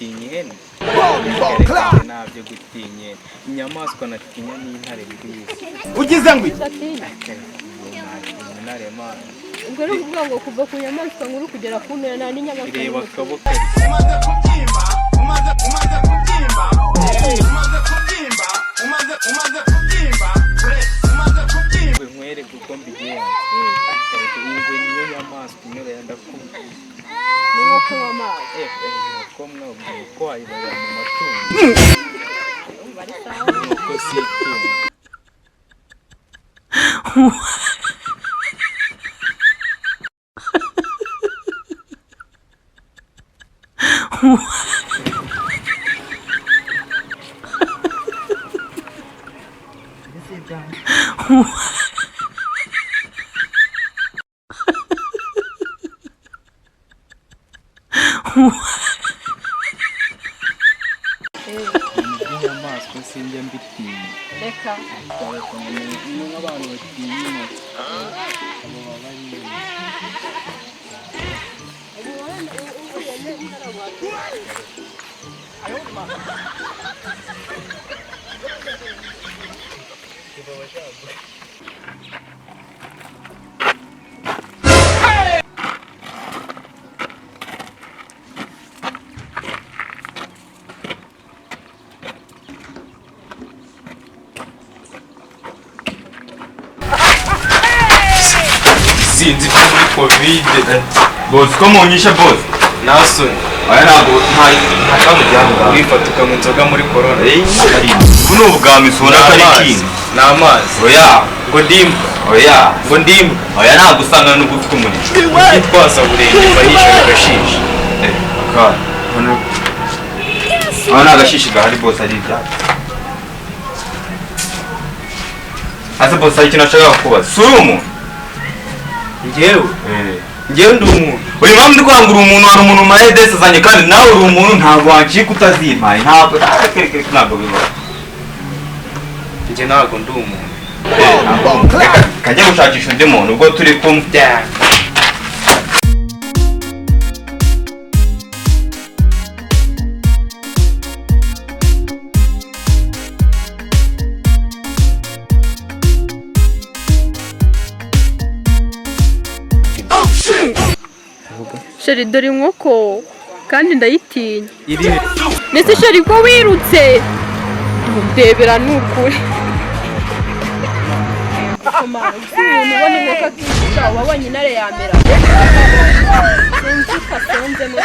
gutinya ihene ntabyo gutinya inyamaswa natinya n'intare mbese ugize ngo intare mana ubwo ari ukuvuga ngo kuva ku nyamaswa nkuru kugera ku ntera nta n'inyamaswa reba akaboko umaze kubyimba nkwere kuko mbigenza ingwe niyo nyamaswa imwe ndakubwira ni nko kunywa amazi ko mwabwiye ko wayibara mu matungo nuko si itungo inyamaswa sinjya mbitinya reka nk'abantu batinya abo baba sinzi ko muri covid boss ko munyisha boss nasoni aya ntabwo nta mujyana wifatuka mu nzoga muri corona buno ubwami sona kariki ni amazi oya ngo ndimba oya ngo ndimba oya ntabwo usanga no gufite umuriro yitwaza burenge bahisha agashishi aho nta gashishi gahari boss ari ibyacu ase boss hari ikintu ashaka kubaza suri umuntu njyewe ndi umuntu uri mpamvu ndi kwangura umuntu wari umuntu maye desi zanjye kandi nawe uri umuntu ntabwo wancika utazimpaye ntabwo bibaho njye ntabwo ndi umuntu reka kajya gushakisha undi muntu ubwo turi kumwe sheri dore inkoko kandi ndayitinya iri ndetse sheri ko wirutse ndebera ni ukuri umuntu ubona inkoko akica wabonye intare yamera sinzi ko asonzemo